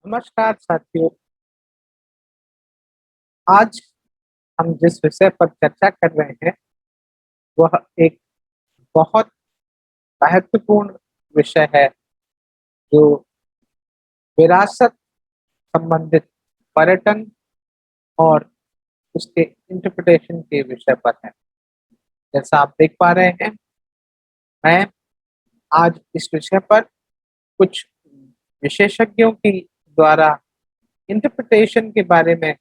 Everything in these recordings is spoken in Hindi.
नमस्कार साथियों। आज हम जिस विषय पर चर्चा कर रहे हैं वह एक बहुत महत्वपूर्ण विषय है जो विरासत संबंधित पर्यटन और उसके इंटरप्रिटेशन के विषय पर है। जैसा आप देख पा रहे हैं, मैं आज इस विषय पर कुछ विशेषज्ञों की द्वारा इंटरप्रिटेशन के बारे में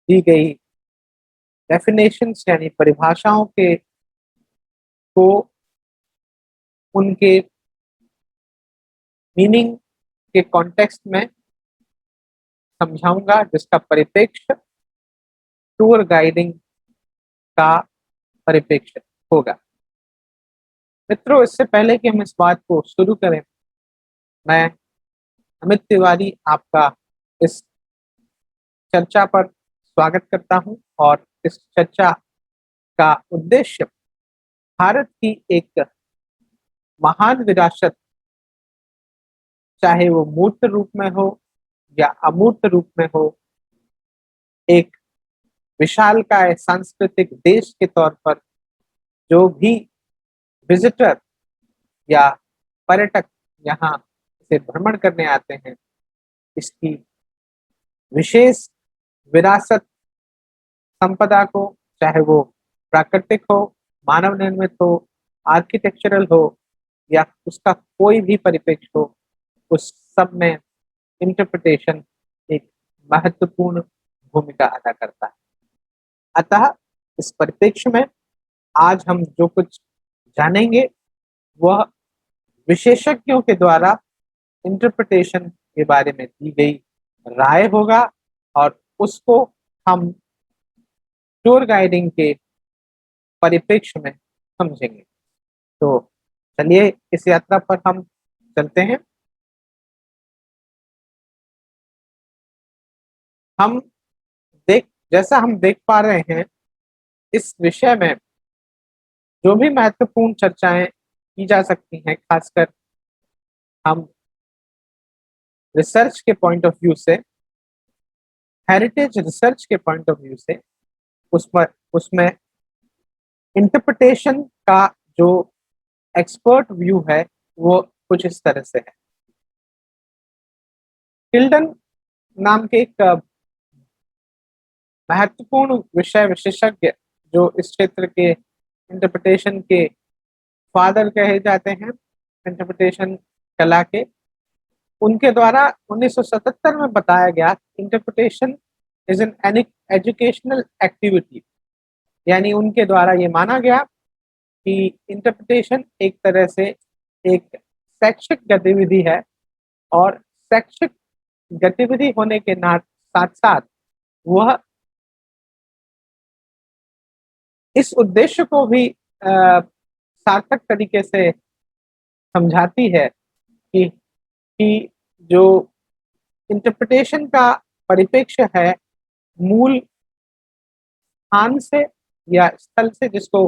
दी गई डेफिनेशंस यानी परिभाषाओं के को उनके मीनिंग के कॉन्टेक्स्ट में समझाऊंगा, जिसका परिप्रेक्ष्य टूर गाइडिंग का परिप्रेक्ष्य होगा। मित्रों, इससे पहले कि हम इस बात को शुरू करें, मैं अमित तिवारी आपका इस चर्चा पर स्वागत करता हूं और इस चर्चा का उद्देश्य भारत की एक महान विरासत, चाहे वो मूर्त रूप में हो या अमूर्त रूप में हो, एक विशालकाय सांस्कृतिक देश के तौर पर जो भी विजिटर या पर्यटक यहाँ से भ्रमण करने आते हैं, इसकी विशेष विरासत संपदा को, चाहे वो प्राकृतिक हो, मानव निर्मित हो, आर्किटेक्चरल हो या उसका कोई भी परिप्रेक्ष्य हो, उस सब में इंटरप्रिटेशन एक महत्वपूर्ण भूमिका अदा करता है। अतः इस परिप्रेक्ष्य में आज हम जो कुछ जानेंगे वह विशेषज्ञों के द्वारा इंटरप्रिटेशन के बारे में दी गई राय होगा और उसको हम टूर गाइडिंग के परिप्रेक्ष्य में समझेंगे। तो चलिए इस यात्रा पर हम चलते हैं। हम जैसा हम देख पा रहे हैं, इस विषय में जो भी महत्वपूर्ण चर्चाएं की जा सकती हैं, खासकर हम रिसर्च के पॉइंट ऑफ व्यू से, हेरिटेज रिसर्च के पॉइंट ऑफ व्यू से, उसमें इंटरप्रिटेशन का जो एक्सपर्ट व्यू है वो कुछ इस तरह से है। टिल्डन नाम के एक महत्वपूर्ण विषय विशेषज्ञ जो इस क्षेत्र के इंटरप्रिटेशन के फादर कहे जाते हैं, इंटरप्रिटेशन कला के, उनके द्वारा 1977 में बताया गया interpretation is an educational activity. यानी उनके द्वारा ये माना गया कि इंटरप्रिटेशन एक तरह से एक शैक्षिक गतिविधि है और शैक्षिक गतिविधि होने के साथ साथ वह इस उद्देश्य को भी सार्थक तरीके से समझाती है कि जो इंटरप्रिटेशन का परिप्रेक्ष्य है, मूल स्थान से या स्थल से जिसको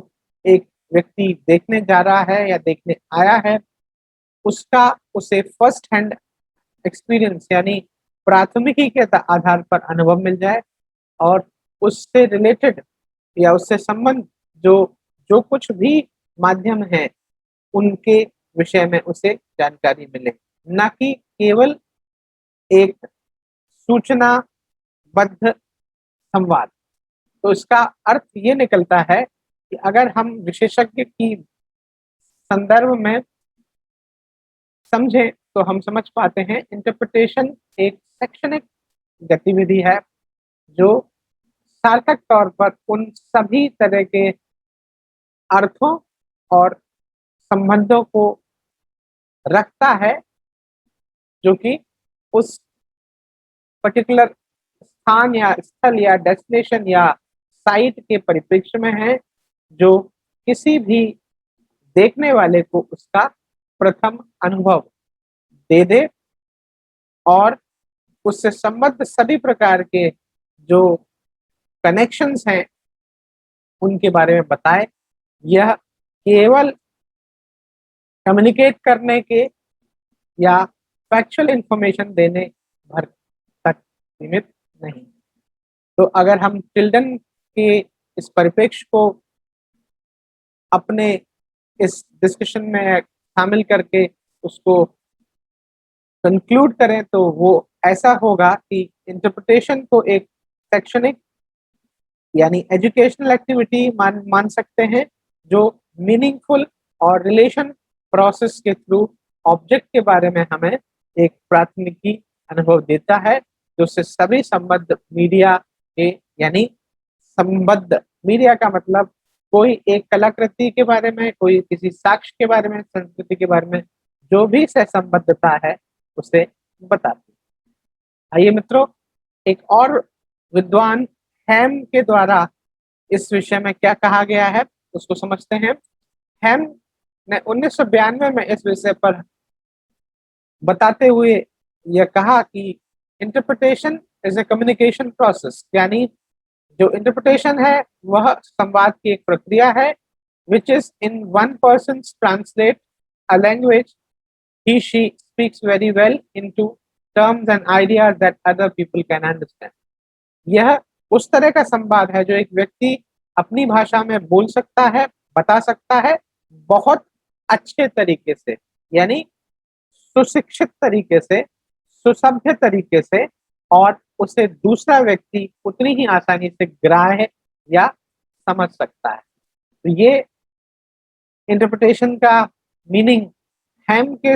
एक व्यक्ति देखने जा रहा है या देखने आया है, उसका उसे फर्स्ट हैंड एक्सपीरियंस यानी प्राथमिकी के आधार पर अनुभव मिल जाए और उससे रिलेटेड या उससे संबंध जो जो कुछ भी माध्यम है उनके विषय में उसे जानकारी मिले, न कि केवल एक सूचनाबद्ध संवाद। तो इसका अर्थ ये निकलता है कि अगर हम विशेषज्ञ की संदर्भ में समझें तो हम समझ पाते हैं इंटरप्रिटेशन एक शैक्षणिक गतिविधि है जो सार्थक तौर पर उन सभी तरह के अर्थों और संबंधों को रखता है जो कि उस पर्टिकुलर स्थान या स्थल या डेस्टिनेशन या साइट के परिप्रेक्ष्य में है, जो किसी भी देखने वाले को उसका प्रथम अनुभव दे दे और उससे संबद्ध सभी प्रकार के जो कनेक्शंस हैं उनके बारे में बताए। यह केवल कम्युनिकेट करने के या फैक्चुअल इंफॉर्मेशन देने भर तक सीमित नहीं। तो अगर हम चिल्ड्रन के इस परिप्रेक्ष्य को अपने इस डिस्कशन में शामिल करके उसको कंक्लूड करें तो वो ऐसा होगा कि इंटरप्रिटेशन को एक शैक्षणिक यानी एजुकेशनल एक्टिविटी मान सकते हैं, जो मीनिंगफुल और रिलेशन प्रोसेस के थ्रू ऑब्जेक्ट के बारे में हमें एक प्राथमिकी अनुभव देता है, जो से सभी संबद्ध मीडिया के यानी संबद्ध मीडिया का मतलब कोई एक कलाकृति के बारे में, कोई किसी साक्ष्य के बारे में, संस्कृति के बारे में जो भी सहसंबद्धता है उसे बताती है। आइए मित्रों, एक और विद्वान हैम के द्वारा इस विषय में क्या कहा गया है उसको समझते हैं। हैम ने 1992 में इस विषय पर बताते हुए यह कहा कि interpretation is a communication process, यानी जो इंटरप्रिटेशन है वह संवाद की एक प्रक्रिया है, which is in one person translate a language he she speaks very well into terms and ideas that other people can understand। यह उस तरह का संवाद है जो एक व्यक्ति अपनी भाषा में बोल सकता है, बता सकता है बहुत अच्छे तरीके से, यानी सुशिक्षित तरीके से, सुसभ्य तरीके से, और उसे दूसरा व्यक्ति उतनी ही आसानी से ग्राह्य या समझ सकता है। तो ये इंटरप्रिटेशन का मीनिंग हैम के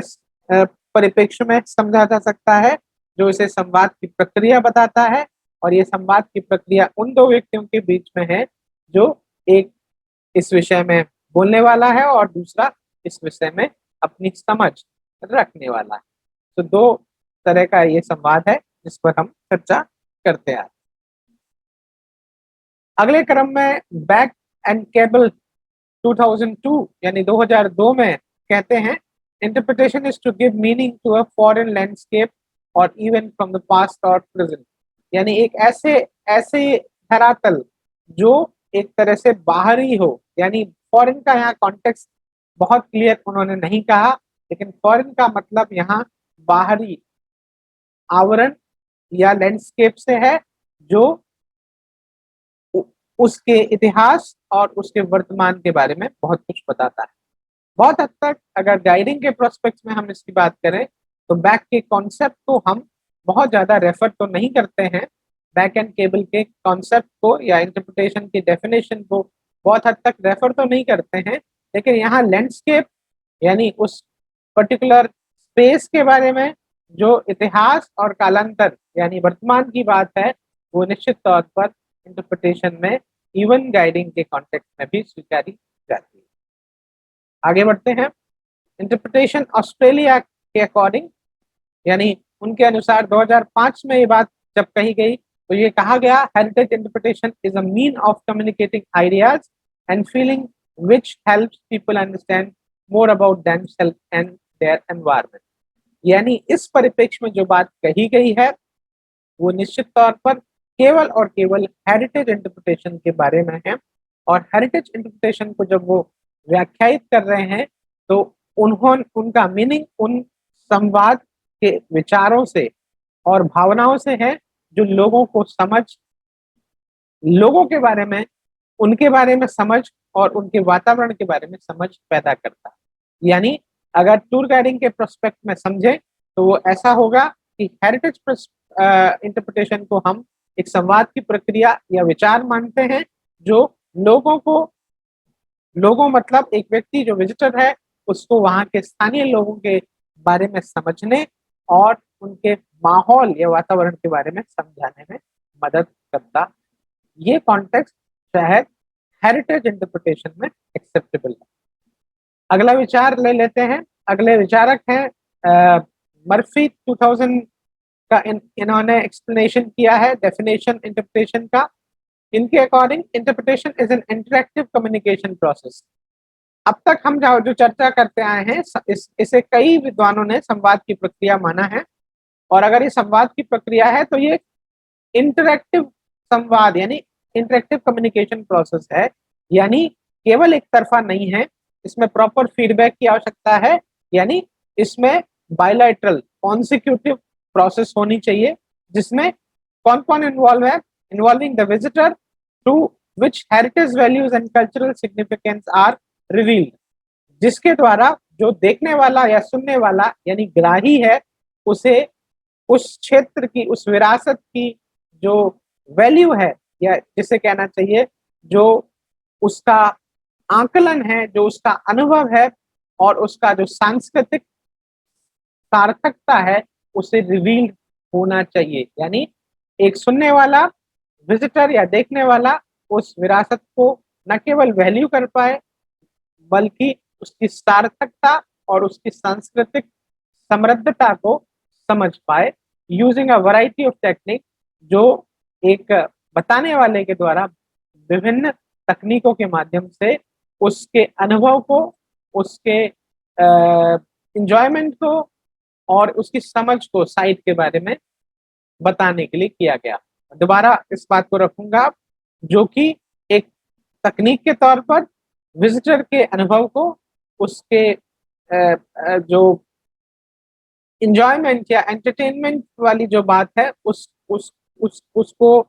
परिप्रेक्ष्य में समझा जा सकता है, जो इसे संवाद की प्रक्रिया बताता है। और ये संवाद की प्रक्रिया उन दो व्यक्तियों के बीच में है, जो एक इस विषय में बोलने वाला है और दूसरा इस विषय में अपनी समझ रखने वाला है। तो दो तरह का ये संवाद है जिस पर हम चर्चा करते हैं। अगले क्रम में बैक एंड केबल 2002 यानी 2002 में कहते हैं, interpretation is to give meaning to a foreign landscape or even from the past or present। यानी एक ऐसे धरातल जो एक तरह से बाहरी हो, यानी फॉरेन का यहाँ कॉन्टेक्स्ट बहुत क्लियर उन्होंने नहीं कहा, लेकिन फॉरेन का मतलब यहाँ बाहरी आवरण या लैंडस्केप से है, जो उसके इतिहास और उसके वर्तमान के बारे में बहुत कुछ बताता है। बहुत हद तक अगर गाइडिंग के प्रोस्पेक्ट्स में हम इसकी बात करें तो बैक के कॉन्सेप्ट को हम बहुत ज्यादा रेफर तो नहीं करते हैं, बैक एंड केबल के कॉन्सेप्ट को या इंटरप्रिटेशन की डेफिनेशन को बहुत हद तक रेफर तो नहीं करते हैं, लेकिन यहाँ लैंडस्केप यानी उस पर्टिकुलर स्पेस के बारे में जो इतिहास और कालांतर यानी वर्तमान की बात है, वो निश्चित तौर पर इंटरप्रिटेशन में इवन गाइडिंग के कॉन्टेक्स्ट में भी स्वीकारी जाती है। आगे बढ़ते हैं। इंटरप्रिटेशन ऑस्ट्रेलिया के अकॉर्डिंग, यानी उनके अनुसार 2005 में ये बात जब कही गई तो ये कहा गया, heritage interpretation is a mean of communicating ideas and feeling which helps people understand more about themselves and their environment. यानी इस परिप्रेक्ष्य में जो बात कही गई है वो निश्चित तौर पर केवल और केवल हेरिटेज इंटरप्रिटेशन के बारे में है। और हेरिटेज इंटरप्रिटेशन को जब वो व्याख्यायित कर रहे हैं तो उनका मीनिंग उन संवाद के विचारों से और भावनाओं से है जो लोगों को समझ, लोगों के बारे में, उनके बारे में समझ और उनके वातावरण के बारे में समझ पैदा करता है। यानी अगर टूर गाइडिंग के प्रोस्पेक्ट में समझे तो वो ऐसा होगा कि हेरिटेज इंटरप्रिटेशन को हम एक संवाद की प्रक्रिया या विचार मानते हैं, जो लोगों मतलब एक व्यक्ति जो विजिटर है उसको वहाँ के स्थानीय लोगों के बारे में समझने और उनके माहौल या वातावरण के बारे में समझाने में मदद करता। ये कॉन्टेक्स्ट शायद हेरिटेज इंटरप्रिटेशन में एक्सेप्टेबल है। अगला विचार ले लेते हैं। अगले विचारक हैं मर्फी। 2000 का इन्होंने एक्सप्लेनेशन किया है डेफिनेशन इंटरप्रिटेशन का। इनके according interpretation is an interactive communication process. अब तक हम जो चर्चा करते आए हैं इसे कई विद्वानों ने संवाद की प्रक्रिया माना है। और अगर ये संवाद की प्रक्रिया है तो ये इंटरैक्टिव संवाद यानी इंटरैक्टिव कम्युनिकेशन प्रोसेस है, यानी केवल एक तरफा नहीं है, इसमें प्रॉपर फीडबैक की आवश्यकता है। यानी इसमें बायलैटरल कॉन्सिक्यूटिव प्रोसेस होनी चाहिए जिसमें कौन कौन इन्वॉल्व है, involving the visitor to which heritage values and cultural significance are revealed, जिसके द्वारा जो देखने वाला या सुनने वाला यानी ग्राही है उसे उस क्षेत्र की, उस विरासत की जो वैल्यू है, या जिसे कहना चाहिए जो उसका आकलन है, जो उसका अनुभव है और उसका जो सांस्कृतिक सार्थकता है, उसे रिवील होना चाहिए। यानी एक सुनने वाला, विजिटर या देखने वाला उस विरासत को न केवल वैल्यू कर पाए बल्कि उसकी सार्थकता और उसकी सांस्कृतिक समृद्धता को समझ पाए, using a variety of technique, जो एक बताने वाले के द्वारा विभिन्न तकनीकों के माध्यम से उसके अनुभव को, उसके इंजॉयमेंट को और उसकी समझ को साइट के बारे में बताने के लिए किया गया। दोबारा इस बात को रखूंगा, जो कि एक तकनीक के तौर पर विजिटर के अनुभव को, उसके जो इंजॉयमेंट या एंटरटेनमेंट वाली जो बात है उसको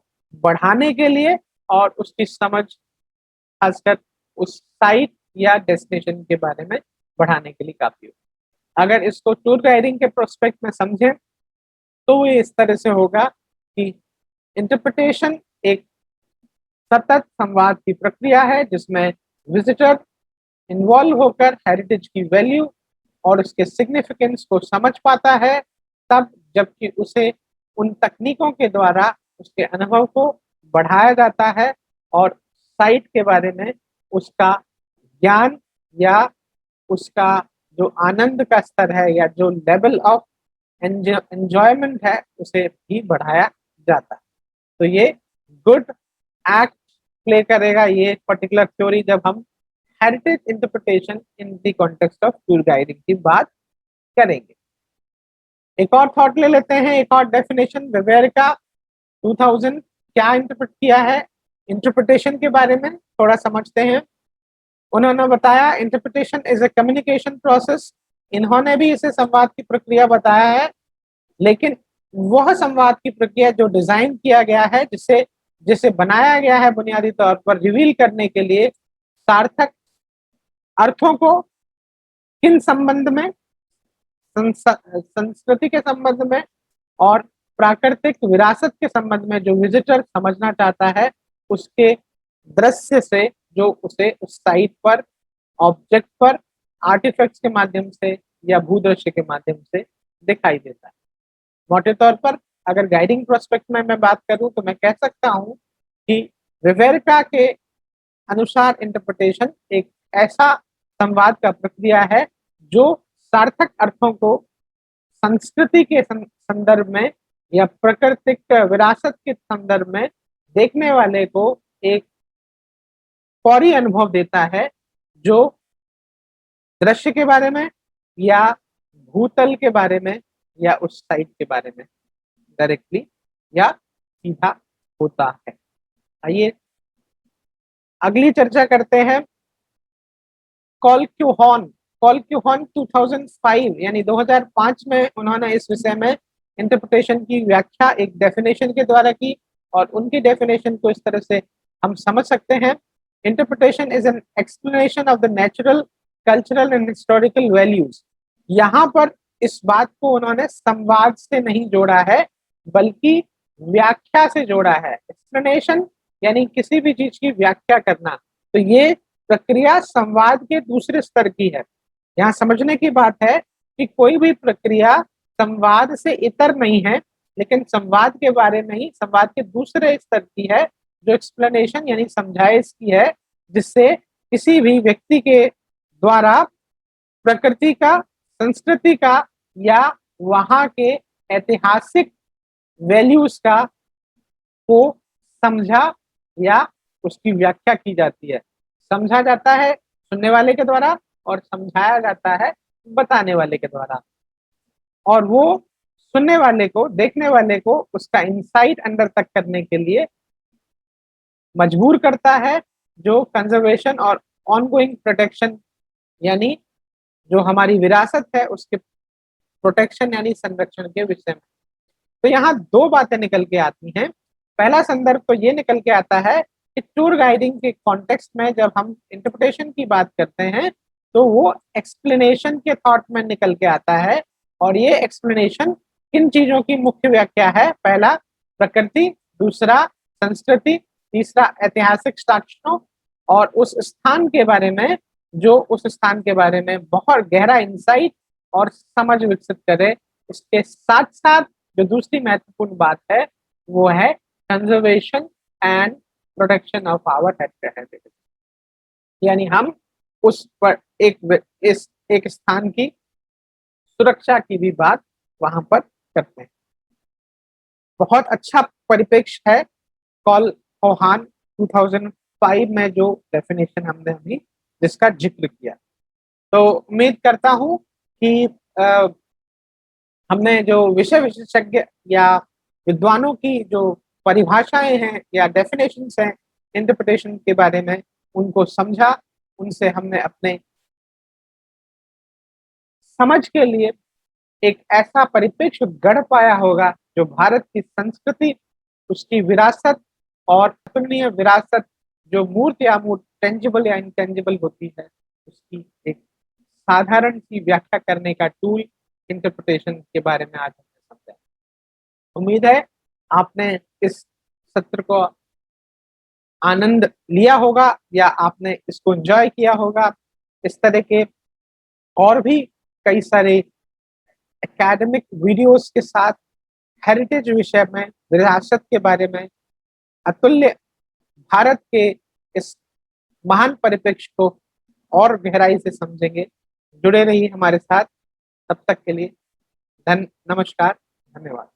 बढ़ाने के लिए और उसकी समझ खासकर उस साइट या डेस्टिनेशन के बारे में बढ़ाने के लिए काफी हो। अगर इसको टूर गाइडिंग के प्रोस्पेक्ट में समझें तो ये इस तरह से होगा कि इंटरप्रिटेशन एक सतत संवाद की प्रक्रिया है जिसमें विजिटर इन्वॉल्व होकर हेरिटेज की वैल्यू और उसके सिग्निफिकेंस को समझ पाता है, तब जबकि उसे उन तकनीकों के द्वारा उसके अनुभव को बढ़ाया जाता है और साइट के बारे में उसका ज्ञान या उसका जो आनंद का स्तर है या जो लेवल ऑफ एंजॉयमेंट है उसे भी बढ़ाया जाता है। तो ये गुड एक्ट प्ले करेगा ये पर्टिकुलर थ्योरी जब हम heritage interpretation in the context of tour guiding की बात करेंगे। एक और थॉट ले लेते हैं, एक और डेफिनेशन वेवेर का 2000 क्या इंटरप्रेट किया है, इंटरप्रिटेशन के बारे में थोड़ा समझते हैं। उन्होंने बताया interpretation is a communication process. इन्होंने भी इसे संवाद की प्रक्रिया बताया है, लेकिन वह संवाद की प्रक्रिया जो डिजाइन किया गया है, जिसे जिसे बनाया गया है बुनियादी तौर पर रिवील करने के लिए सार्थक अर्थों को किन संबंध में, संस्कृति के संबंध में और प्राकृतिक विरासत के संबंध में जो विजिटर समझना चाहता है उसके दृश्य से, जो उसे उस साइट पर, ऑब्जेक्ट पर, आर्टिफैक्ट्स के माध्यम से या भूदृश्य के माध्यम से दिखाई देता है। मोटे तौर पर अगर गाइडिंग प्रोस्पेक्ट में मैं बात करूं तो मैं कह सकता हूं कि विवेरका के अनुसार इंटरप्रिटेशन एक ऐसा संवाद का प्रक्रिया है जो सार्थक अर्थों को संस्कृति के संदर्भ में या प्राकृतिक विरासत के संदर्भ में देखने वाले को एक फौरी अनुभव देता है, जो दृश्य के बारे में या भूतल के बारे में या उस साइट के बारे में डायरेक्टली या सीधा होता है। आइए अगली चर्चा करते हैं। कॉलक्यूहॉन 2005 यानी 2005 में उन्होंने इस विषय में इंटरप्रिटेशन की व्याख्या एक डेफिनेशन के द्वारा की और उनकी डेफिनेशन को इस तरह से हम समझ सकते हैं। Interpretation is an explanation of the natural, cultural and historical values. यहाँ पर इस बात को उन्होंने संवाद से नहीं जोड़ा है बल्कि व्याख्या से जोड़ा है। एक्सप्लेनेशन यानी किसी भी चीज की व्याख्या करना, तो ये प्रक्रिया संवाद के दूसरे स्तर की है। यहाँ समझने की बात है कि कोई भी प्रक्रिया संवाद से इतर नहीं है, लेकिन संवाद के बारे में ही, संवाद के दूसरे स्तर की है जो एक्सप्लेनेशन यानी समझाइश की है, जिससे किसी भी व्यक्ति के द्वारा प्रकृति का, संस्कृति का या वहाँ के ऐतिहासिक वैल्यूज का को समझा या उसकी व्याख्या की जाती है। समझा जाता है सुनने वाले के द्वारा और समझाया जाता है बताने वाले के द्वारा, और वो सुनने वाले को, देखने वाले को उसका इंसाइट अंदर तक करने के लिए मजबूर करता है, जो कंजर्वेशन और ऑनगोइंग प्रोटेक्शन यानी जो हमारी विरासत है उसके प्रोटेक्शन यानी संरक्षण के विषय में तो यहाँ दो बातें निकल के आती हैं। पहला संदर्भ तो ये निकल के आता है कि टूर गाइडिंग के कॉन्टेक्स्ट में जब हम इंटरप्रिटेशन की बात करते हैं तो वो एक्सप्लेनेशन के थॉट में निकल के आता है, और ये एक्सप्लेनेशन किन चीजों की मुख्य व्याख्या है? पहला प्रकृति, दूसरा संस्कृति, तीसरा ऐतिहासिक साक्ष्यों और उस स्थान के बारे में, जो उस स्थान के बारे में बहुत गहरा इंसाइट और समझ विकसित करे। इसके साथ साथ जो दूसरी महत्वपूर्ण बात है वो है conservation and protection of our heritage, यानी हम उस पर एक स्थान की सुरक्षा की भी बात वहां पर करते हैं। बहुत अच्छा परिप्रेक्ष्य है कॉल होहान 2005 में जो डेफिनेशन हमने अभी जिसका जिक्र किया। तो उम्मीद करता हूं कि हमने जो विषय विशेषज्ञ या विद्वानों की जो परिभाषाएं हैं या डेफिनेशंस हैं इंटरप्रिटेशन के बारे में, उनको समझा, उनसे हमने अपने समझ के लिए एक ऐसा परिप्रेक्ष्य गढ़ पाया होगा जो भारत की संस्कृति, उसकी विरासत और अतुलनीय विरासत जो मूर्त या अमूर्त, टेंजिबल या इंटेंजिबल होती है, उसकी एक साधारण सी व्याख्या करने का टूल इंटरप्रिटेशन के बारे में आज हमने समझा। उम्मीद है आपने इस सत्र को आनंद लिया होगा या आपने इसको एंजॉय किया होगा। इस तरह के और भी कई सारे एकेडमिक वीडियोस के साथ हेरिटेज विषय में, विरासत के बारे में, अतुल्य भारत के इस महान परिप्रेक्ष्य को और गहराई से समझेंगे। जुड़े रहिए हमारे साथ। तब तक के लिए नमस्कार, धन्यवाद।